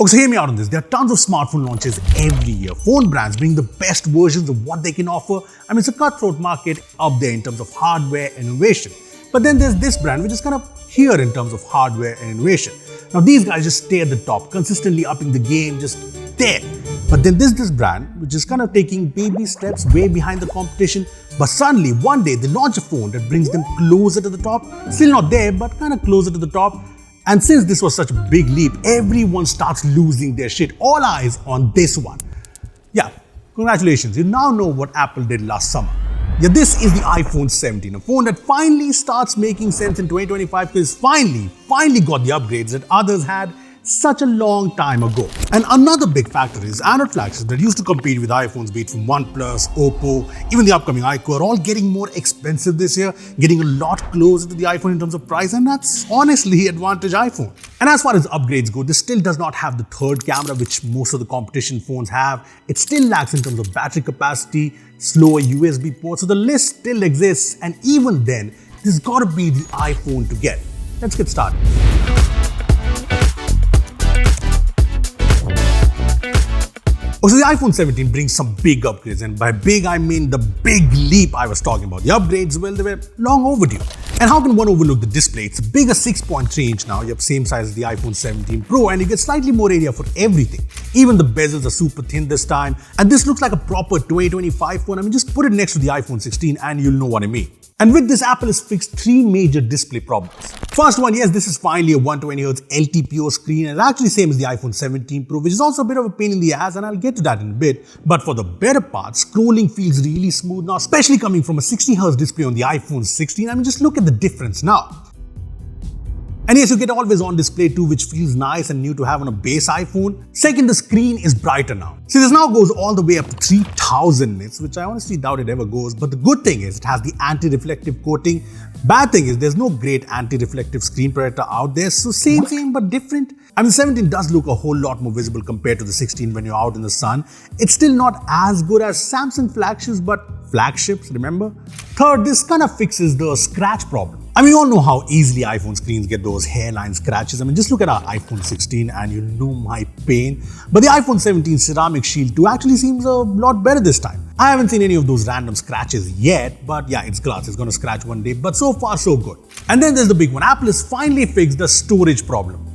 Okay, so hear me out on this. There are tons of smartphone launches every year. Phone brands bring the best versions of what they can offer. I mean, it's a cutthroat market up there in terms of hardware and innovation. But then there's this brand which is kind of here in terms of hardware and innovation. Now, these guys just stay at the top, consistently upping the game, just there. But then there's this brand which is kind of taking baby steps way behind the competition. But suddenly, one day, they launch a phone that brings them closer to the top. Still not there, but kind of closer to the top. And since this was such a big leap, everyone starts losing their shit. All eyes on this one. Yeah, congratulations. You now know what Apple did last summer. Yeah, this is the iPhone 17, a phone that finally starts making sense in 2025 because finally got the upgrades that others had such a long time ago. And another big factor is Android flagships that used to compete with iPhones, be it from OnePlus, Oppo, even the upcoming iQOO, are all getting more expensive this year, getting a lot closer to the iPhone in terms of price, and that's honestly advantage iPhone. And as far as upgrades go, this still does not have the third camera which most of the competition phones have. It still lacks in terms of battery capacity, slower USB ports, so the list still exists, and even then, this has got to be the iPhone to get. Let's get started. So the iPhone 17 brings some big upgrades, and by big I mean the big leap I was talking about. The upgrades, well, they were long overdue. And how can one overlook the display? It's a bigger 6.3 inch now, you have same size as the iPhone 17 Pro, and you get slightly more area for everything. Even the bezels are super thin this time, and this looks like a proper 2025 phone. I mean, just put it next to the iPhone 16 and you'll know what I mean. And with this, Apple has fixed three major display problems. First one, yes, this is finally a 120Hz LTPO screen, and it's actually same as the iPhone 17 Pro, which is also a bit of a pain in the ass, and I'll get to that in a bit. But for the better part, scrolling feels really smooth now, especially coming from a 60Hz display on the iPhone 16. I mean, just look at the difference now. And yes, you get always on display too, which feels nice and new to have on a base iPhone. Second, the screen is brighter now. See, this now goes all the way up to 3000 nits, which I honestly doubt it ever goes. But the good thing is it has the anti-reflective coating. Bad thing is there's no great anti-reflective screen protector out there, so same but different. I mean, 17 does look a whole lot more visible compared to the 16 when you're out in the sun. It's still not as good as Samsung flagships, but flagships, remember? Third, this kind of fixes the scratch problem. I mean, you all know how easily iPhone screens get those hairline scratches. I mean, just look at our iPhone 16 and you know my pain. But the iPhone 17 Ceramic Shield 2 actually seems a lot better this time. I haven't seen any of those random scratches yet, but yeah, it's glass, it's gonna scratch one day, but so far so good. And then there's the big one. Apple has finally fixed the storage problem.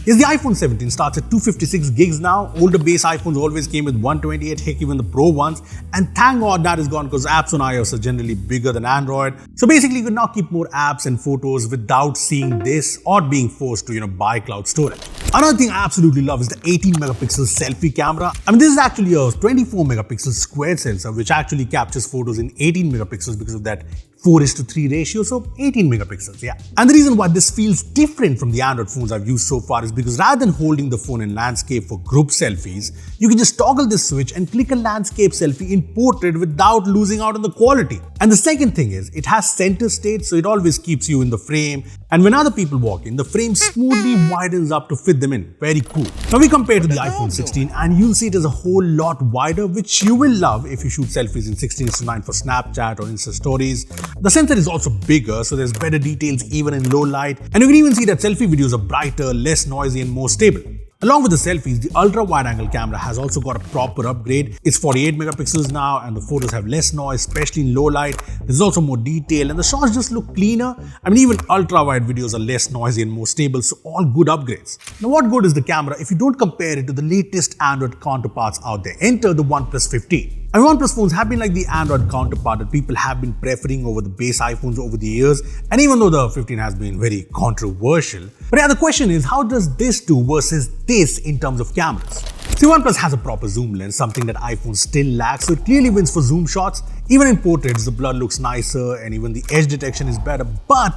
Yes, the iPhone 17 starts at 256 gigs now. Older base iPhones always came with 128, heck, even the Pro ones. And thank God that is gone because apps on iOS are generally bigger than Android. So basically, you can now keep more apps and photos without seeing this or being forced to, buy cloud storage. Another thing I absolutely love is the 18 megapixel selfie camera. I mean, this is actually a 24 megapixel square sensor, which actually captures photos in 18 megapixels because of that 4:3 ratio, so 18 megapixels, yeah. And the reason why this feels different from the Android phones I've used so far is because rather than holding the phone in landscape for group selfies, you can just toggle this switch and click a landscape selfie in portrait without losing out on the quality. And the second thing is, it has center stage, so it always keeps you in the frame. And when other people walk in, the frame smoothly widens up to fit them in. Very cool. Now we compare to the iPhone 16 and you'll see it is a whole lot wider, which you will love if you shoot selfies in 16:9 for Snapchat or Insta stories. The sensor is also bigger, so there's better details even in low light. And you can even see that selfie videos are brighter, less noisy and more stable. Along with the selfies, the ultra-wide-angle camera has also got a proper upgrade. It's 48 megapixels now and the photos have less noise, especially in low light. There's also more detail and the shots just look cleaner. I mean, even ultra-wide videos are less noisy and more stable, so all good upgrades. Now, what good is the camera if you don't compare it to the latest Android counterparts out there? Enter the OnePlus 15. I mean, OnePlus phones have been like the Android counterpart that people have been preferring over the base iPhones over the years, and even though the 15 has been very controversial. But yeah, the question is, how does this do versus this in terms of cameras? See, OnePlus has a proper zoom lens, something that iPhone still lacks, so it clearly wins for zoom shots. Even in portraits, the blur looks nicer and even the edge detection is better, but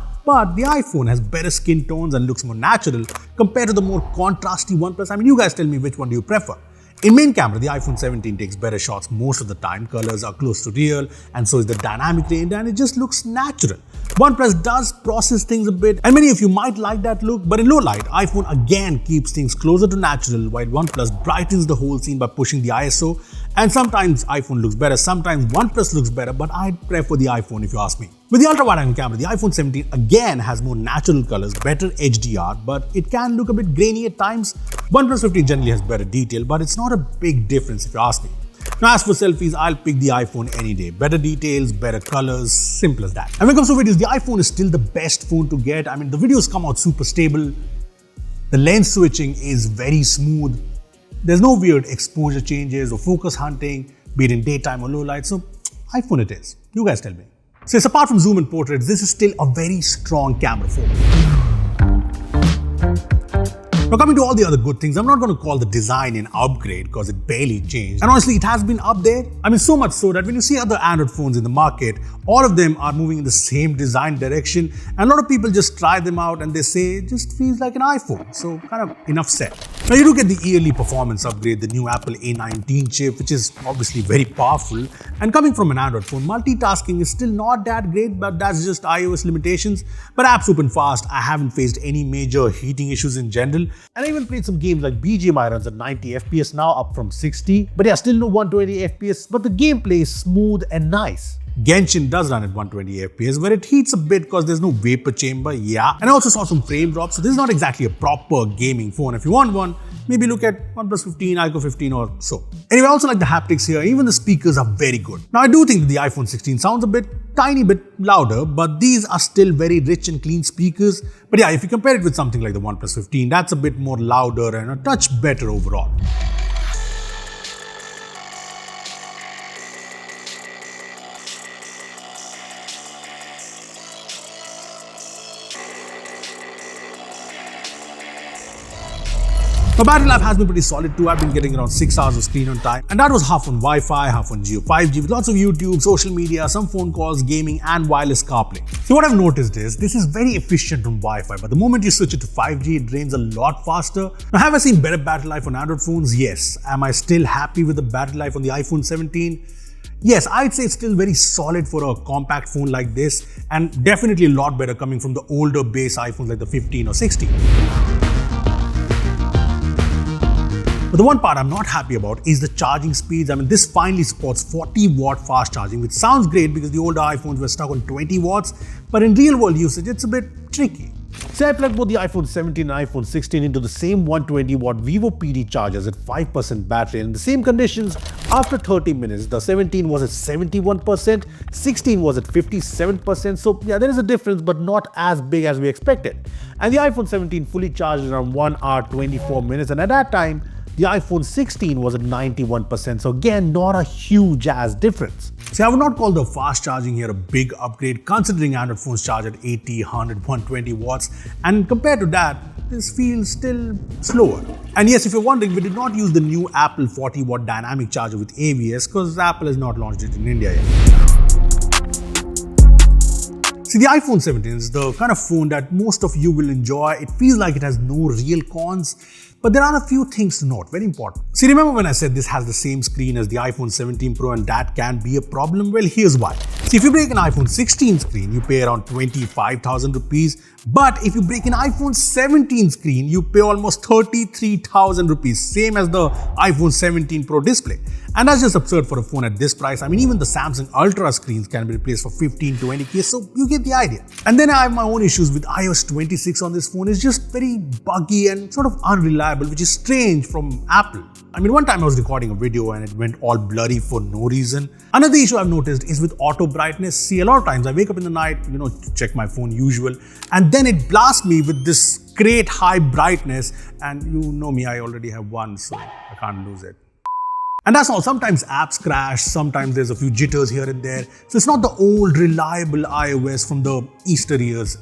the iPhone has better skin tones and looks more natural compared to the more contrasty OnePlus. I mean, you guys tell me which one do you prefer. In main camera, the iPhone 17 takes better shots most of the time. Colors are close to real and so is the dynamic range and it just looks natural. OnePlus does process things a bit, and many of you might like that look, but in low light, iPhone again keeps things closer to natural, while OnePlus brightens the whole scene by pushing the ISO. And sometimes iPhone looks better, sometimes OnePlus looks better, but I'd prefer the iPhone if you ask me. With the ultra-wide-angle camera, the iPhone 17 again has more natural colors, better HDR, but it can look a bit grainy at times. OnePlus 15 generally has better detail, but it's not a big difference if you ask me. Now, as for selfies, I'll pick the iPhone any day. Better details, better colors, simple as that. And when it comes to videos, the iPhone is still the best phone to get. I mean, the videos come out super stable. The lens switching is very smooth. There's no weird exposure changes or focus hunting, be it in daytime or low light. So, iPhone it is. You guys tell me. So, apart from zoom and portraits, this is still a very strong camera phone. Now, coming to all the other good things, I'm not going to call the design an upgrade because it barely changed. And honestly, it has been up there. I mean, so much so that when you see other Android phones in the market, all of them are moving in the same design direction. And a lot of people just try them out and they say it just feels like an iPhone. So, kind of enough said. Now, you do get the yearly performance upgrade, the new Apple A19 chip, which is obviously very powerful. And coming from an Android phone, multitasking is still not that great, but that's just iOS limitations. But apps open fast. I haven't faced any major heating issues in general. And I even played some games like BGMI runs at 90 FPS now, up from 60. But yeah, still no 120 FPS, but the gameplay is smooth and nice. Genshin does run at 120 FPS, where it heats a bit because there's no vapor chamber, yeah. And I also saw some frame drops, so this is not exactly a proper gaming phone. If you want one, maybe look at OnePlus 15, iQOO 15 or so. Anyway, I also like the haptics here. Even the speakers are very good. Now, I do think that the iPhone 16 sounds a tiny bit louder, but these are still very rich and clean speakers. But yeah, if you compare it with something like the OnePlus 15, that's a bit more louder and a touch better overall. My battery life has been pretty solid too. I've been getting around 6 hours of screen on time, and that was half on Wi-Fi, half on Jio 5G with lots of YouTube, social media, some phone calls, gaming and wireless CarPlay. So what I've noticed is this is very efficient on Wi-Fi, but the moment you switch it to 5G, it drains a lot faster. Now, have I seen better battery life on Android phones? Yes. Am I still happy with the battery life on the iPhone 17? Yes, I'd say it's still very solid for a compact phone like this, and definitely a lot better coming from the older base iPhones like the 15 or 16. But the one part I'm not happy about is the charging speeds. I mean, this finally supports 40-watt fast charging, which sounds great because the older iPhones were stuck on 20 watts, but in real-world usage, it's a bit tricky. Say I plugged both the iPhone 17 and iPhone 16 into the same 120-watt Vivo PD chargers at 5% battery, and in the same conditions, after 30 minutes, the 17 was at 71%, 16 was at 57%, so yeah, there is a difference, but not as big as we expected. And the iPhone 17 fully charged in around 1 hour 24 minutes, and at that time, the iPhone 16 was at 91%, so again, not a huge ass difference. See, I would not call the fast charging here a big upgrade considering Android phones charge at 80, 100, 120 watts, and compared to that, this feels still slower. And yes, if you're wondering, we did not use the new Apple 40-watt dynamic charger with AVS because Apple has not launched it in India yet. See, the iPhone 17 is the kind of phone that most of you will enjoy. It feels like it has no real cons. But there are a few things to note, very important. See, remember when I said this has the same screen as the iPhone 17 Pro and that can be a problem? Well, here's why. See, if you break an iPhone 16 screen, you pay around 25,000 rupees. But if you break an iPhone 17 screen, you pay almost 33,000 rupees, same as the iPhone 17 Pro display. And that's just absurd for a phone at this price. I mean, even the Samsung Ultra screens can be replaced for 15-20K, so you get the idea. And then I have my own issues with iOS 26 on this phone. It's just very buggy and sort of unreliable, which is strange from Apple. I mean, one time I was recording a video and it went all blurry for no reason. Another issue I've noticed is with auto brightness. See, a lot of times I wake up in the night, to check my phone usual, and then it blasts me with this great high brightness, and you know me, I already have one, so I can't lose it. And that's all. Sometimes apps crash, sometimes there's a few jitters here and there. So it's not the old reliable iOS from the yesteryears,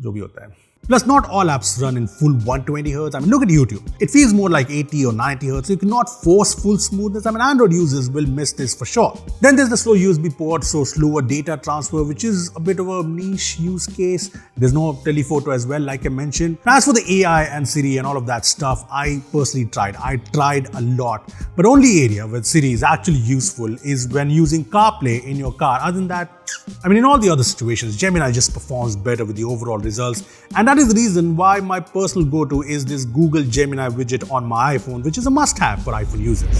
jo bhi hota hai. Plus, not all apps run in full 120Hz. I mean, look at YouTube. It feels more like 80 or 90Hz, so you cannot force full smoothness. I mean, Android users will miss this for sure. Then there's the slow USB port, so slower data transfer, which is a bit of a niche use case. There's no telephoto as well, like I mentioned. As for the AI and Siri and all of that stuff, I personally tried. I tried a lot. But only area where Siri is actually useful is when using CarPlay in your car. Other than that, I mean, in all the other situations, Gemini just performs better with the overall results, and that is the reason why my personal go-to is this Google Gemini widget on my iPhone, which is a must-have for iPhone users.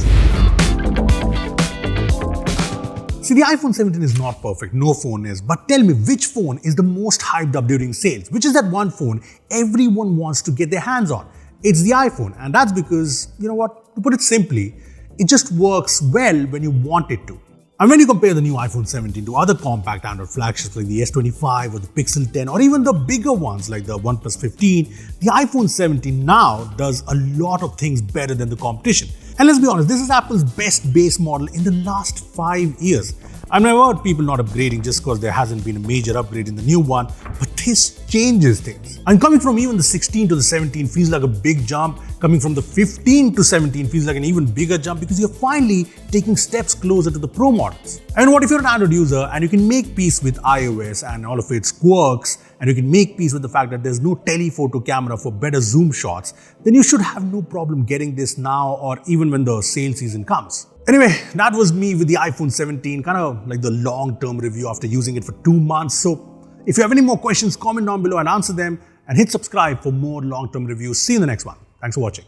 See, the iPhone 17 is not perfect, no phone is, but tell me which phone is the most hyped up during sales? Which is that one phone everyone wants to get their hands on? It's the iPhone, and that's because, you know what, to put it simply, it just works well when you want it to. And when you compare the new iPhone 17 to other compact Android flagships like the S25 or the Pixel 10 or even the bigger ones like the OnePlus 15, the iPhone 17 now does a lot of things better than the competition. And let's be honest, this is Apple's best base model in the last 5 years. I've never heard people not upgrading just because there hasn't been a major upgrade in the new one, but this changes things. And coming from even the 16 to the 17 feels like a big jump. Coming from the 15 to 17 feels like an even bigger jump because you're finally taking steps closer to the Pro models. And what if you're an Android user and you can make peace with iOS and all of its quirks, and you can make peace with the fact that there's no telephoto camera for better zoom shots, then you should have no problem getting this now or even when the sale season comes. Anyway, that was me with the iPhone 17, kind of like the long-term review after using it for 2 months. So if you have any more questions, comment down below and answer them, and hit subscribe for more long-term reviews. See you in the next one. Thanks for watching.